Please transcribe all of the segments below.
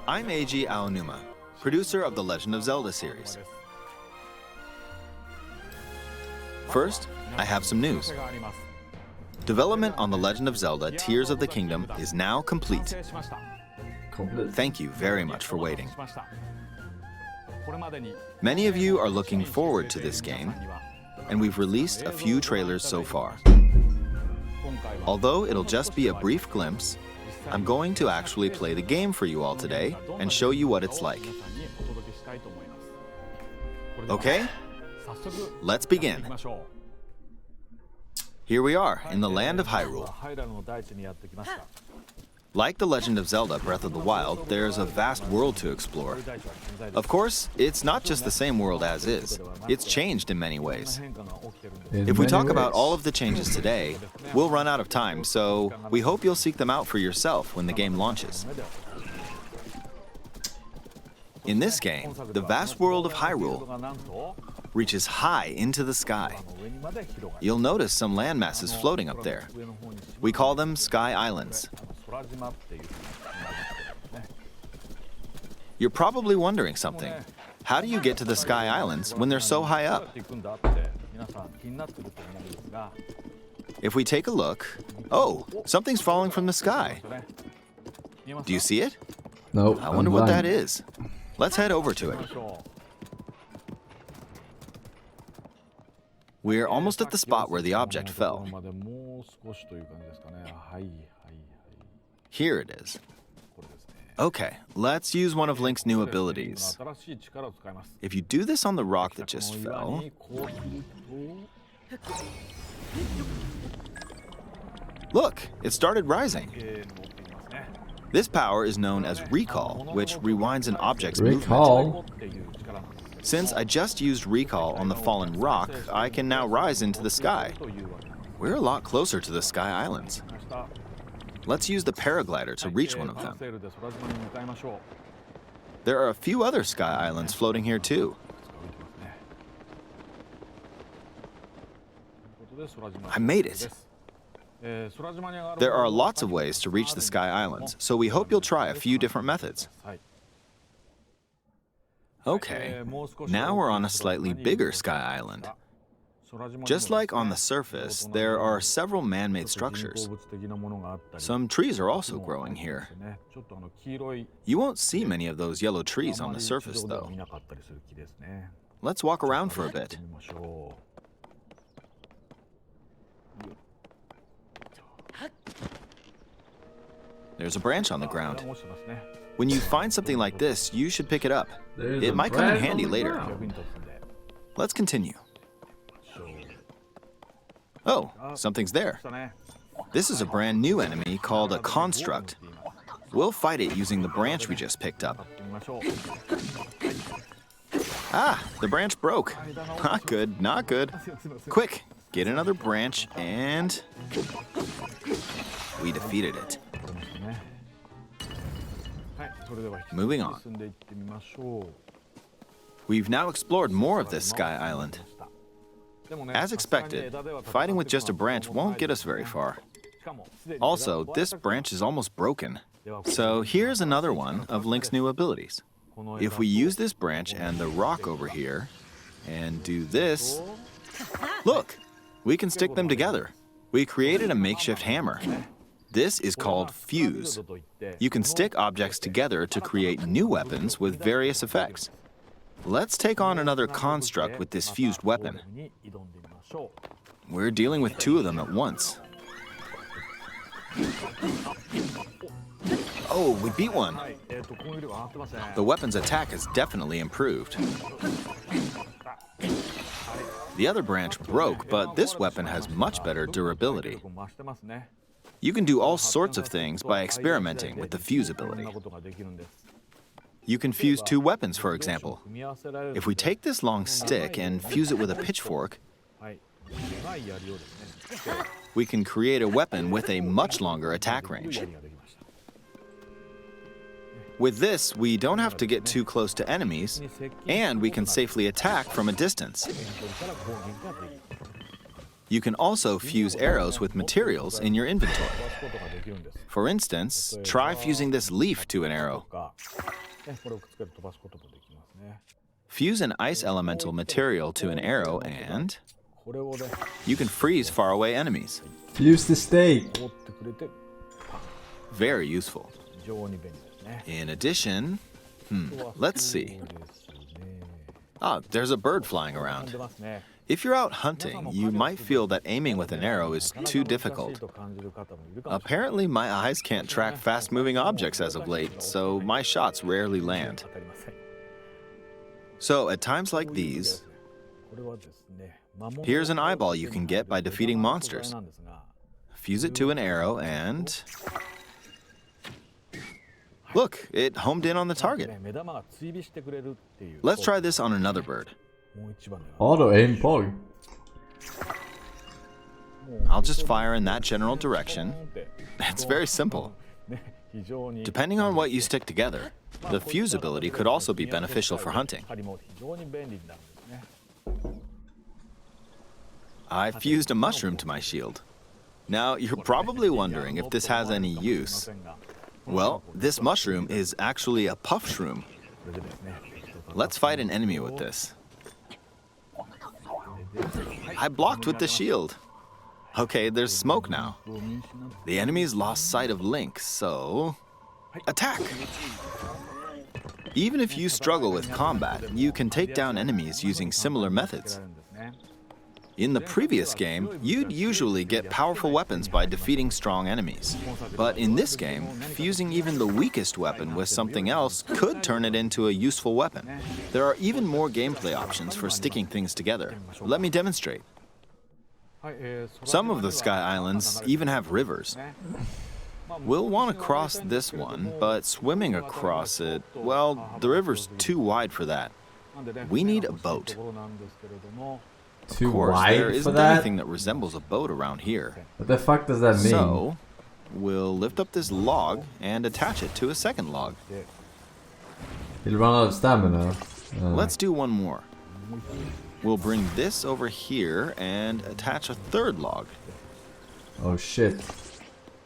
I'm Eiji Aonuma, producer of the Legend of Zelda series. First, I have some news. Development on The Legend of Zelda Tears of the Kingdom is now complete. Thank you very much for waiting. Many of you are looking forward to this game, and we've released a few trailers so far. Although it'll just be a brief glimpse, I'm going to actually play the game for you all today and show you what it's like. Okay? Let's begin. Here we are in the land of Hyrule. Like The Legend of Zelda Breath of the Wild, there's a vast world to explore. Of course, it's not just the same world as is. It's changed in many ways. If we talk about all of the changes today, we'll run out of time, so we hope you'll seek them out for yourself when the game launches. In this game, the vast world of Hyrule reaches high into the sky. You'll notice some landmasses floating up there. We call them Sky Islands. You're probably wondering something. How do you get to the Sky Islands when they're so high up? If we take a look, oh, something's falling from the sky. Do you see it? No. I wonder what that is. Let's head over to it. We're almost at the spot where the object fell. Here it is. Okay, let's use one of Link's new abilities. If you do this on the rock that just fell... Look, it started rising. This power is known as Recall, which rewinds an object's movement. Since I just used Recall on the fallen rock, I can now rise into the sky. We're a lot closer to the Sky Islands. Let's use the paraglider to reach one of them. There are a few other Sky Islands floating here too. I made it. There are lots of ways to reach the Sky Islands, so we hope you'll try a few different methods. Okay, now we're on a slightly bigger Sky Island. Just like on the surface, there are several man-made structures. Some trees are also growing here. You won't see many of those yellow trees on the surface, though. Let's walk around for a bit. There's a branch on the ground. When you find something like this, you should pick it up. It might come in handy later. Let's continue. Oh, something's there. This is a brand new enemy called a construct. We'll fight it using the branch we just picked up. Ah, the branch broke. Not good, not good. Quick, get another branch and... we defeated it. Moving on. We've now explored more of this Sky Island. As expected, fighting with just a branch won't get us very far. Also, this branch is almost broken. So here's another one of Link's new abilities. If we use this branch and the rock over here, and do this, look, we can stick them together. We created a makeshift hammer. This is called Fuse. You can stick objects together to create new weapons with various effects. Let's take on another construct with this fused weapon. We're dealing with two of them at once. Oh, we beat one. The weapon's attack has definitely improved. The other branch broke, but this weapon has much better durability. You can do all sorts of things by experimenting with the fuse ability. You can fuse two weapons, for example. If we take this long stick and fuse it with a pitchfork, we can create a weapon with a much longer attack range. With this, we don't have to get too close to enemies, and we can safely attack from a distance. You can also fuse arrows with materials in your inventory. For instance, try fusing this leaf to an arrow. Fuse an ice elemental material to an arrow and you can freeze faraway enemies. Fuse the stake. Very useful. In addition, let's see. Ah, there's a bird flying around. If you're out hunting, you might feel that aiming with an arrow is too difficult. Apparently, my eyes can't track fast-moving objects as of late, so my shots rarely land. So, at times like these, here's an eyeball you can get by defeating monsters. Fuse it to an arrow and... Look, it homed in on the target. Let's try this on another bird. Auto aim pog. I'll just fire in that general direction. It's very simple. Depending on what you stick together, the fuse ability could also be beneficial for hunting. I fused a mushroom to my shield. Now, you're probably wondering if this has any use. Well, this mushroom is actually a puff shroom. Let's fight an enemy with this. I blocked with the shield. Okay, there's smoke now. The enemy's lost sight of Link, so... attack! Even if you struggle with combat, you can take down enemies using similar methods. In the previous game, you'd usually get powerful weapons by defeating strong enemies. But in this game, fusing even the weakest weapon with something else could turn it into a useful weapon. There are even more gameplay options for sticking things together. Let me demonstrate. Some of the Sky Islands even have rivers. We'll want to cross this one, but swimming across it, well, the river's too wide for that. We need a boat. Too Of course, wide there for isn't that? anything that resembles a boat around here. What the fuck does that mean? So, we'll lift up this log and attach it to a second log. He'll run out of stamina. Let's do one more. We'll bring this over here and attach a third log. Oh shit.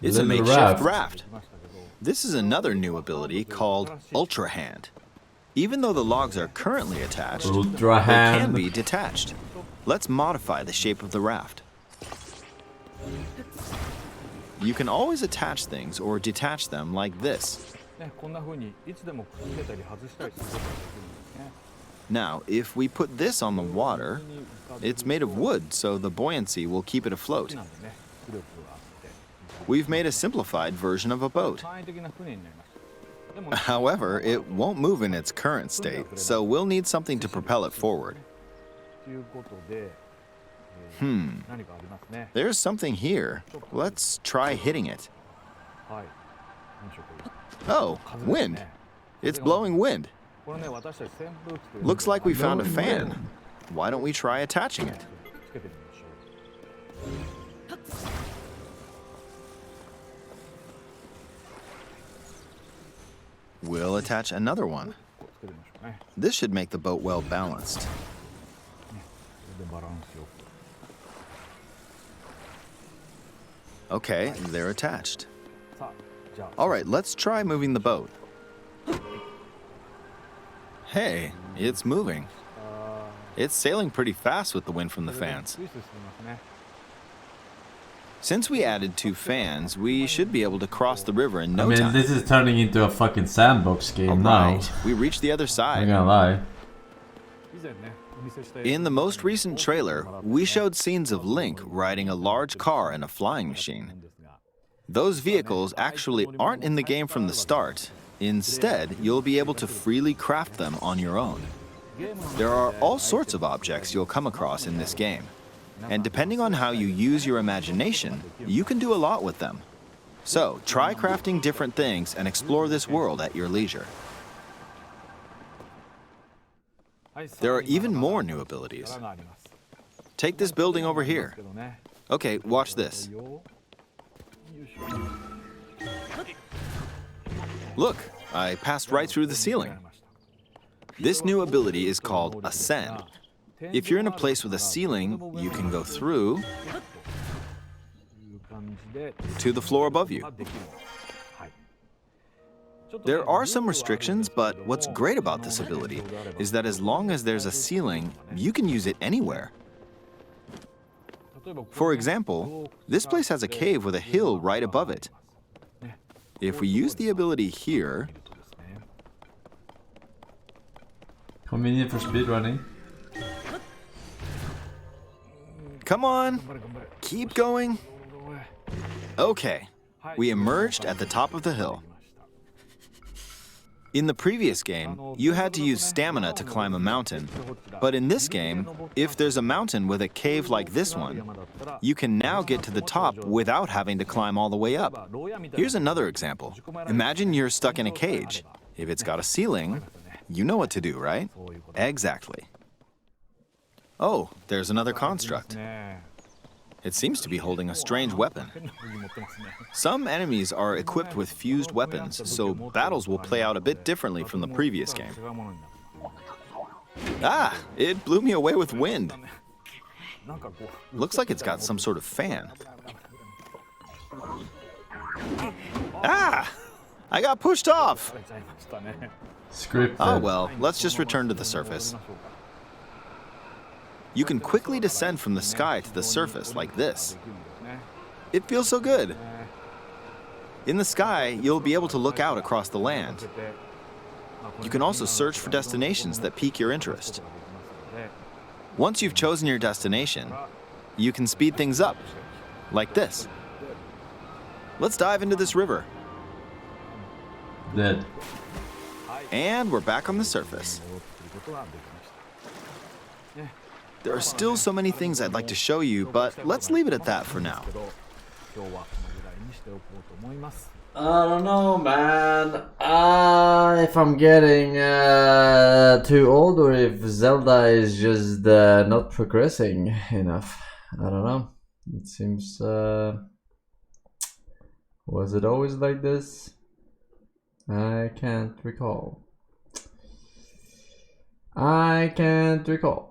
It's a Little makeshift raft. This is another new ability called Ultra Hand. Even though the logs are currently attached, Ultra they can hand. be detached. Let's modify the shape of the raft. You can always attach things or detach them like this. Now, if we put this on the water, it's made of wood, so the buoyancy will keep it afloat. We've made a simplified version of a boat. However, it won't move in its current state, so we'll need something to propel it forward. There's something here. Let's try hitting it. Oh, wind. It's blowing wind. Looks like we found a fan. Why don't we try attaching it? We'll attach another one. This should make the boat well balanced. Okay, they're attached. All right, let's try moving the boat. Hey, it's moving. It's sailing pretty fast with the wind from the fans. Since we added 2 fans, we should be able to cross the river in no time. This is turning into a fucking sandbox game now. Right, we reached the other I'm side. gonna lie. In the most recent trailer, we showed scenes of Link riding a large car and a flying machine. Those vehicles actually aren't in the game from the start. Instead, you'll be able to freely craft them on your own. There are all sorts of objects you'll come across in this game. And depending on how you use your imagination, you can do a lot with them. So, try crafting different things and explore this world at your leisure. There are even more new abilities. Take this building over here. Okay, watch this. Look, I passed right through the ceiling. This new ability is called Ascend. If you're in a place with a ceiling, you can go through to the floor above you. There are some restrictions, but what's great about this ability is that as long as there's a ceiling, you can use it anywhere. For example, this place has a cave with a hill right above it. If we use the ability here... Convenient for speedrunning. Come on! Keep going! Okay, we emerged at the top of the hill. In the previous game, you had to use stamina to climb a mountain. But in this game, if there's a mountain with a cave like this one, you can now get to the top without having to climb all the way up. Here's another example. Imagine you're stuck in a cage. If it's got a ceiling, you know what to do, right? Exactly. Oh, there's another construct. It seems to be holding a strange weapon. Some enemies are equipped with fused weapons, so battles will play out a bit differently from the previous game. Ah! It blew me away with wind. Looks like it's got some sort of fan. Ah! I got pushed off! Scripted. Oh well, let's just return to the surface. You can quickly descend from the sky to the surface like this. It feels so good. In the sky, you'll be able to look out across the land. You can also search for destinations that pique your interest. Once you've chosen your destination, you can speed things up, like this. Let's dive into this river. Dead. And we're back on the surface. There are still so many things I'd like to show you, but let's leave it at that for now. I don't know, man. If I'm getting too old or if Zelda is just not progressing enough. I don't know. It seems... was it always like this? I can't recall. I can't recall.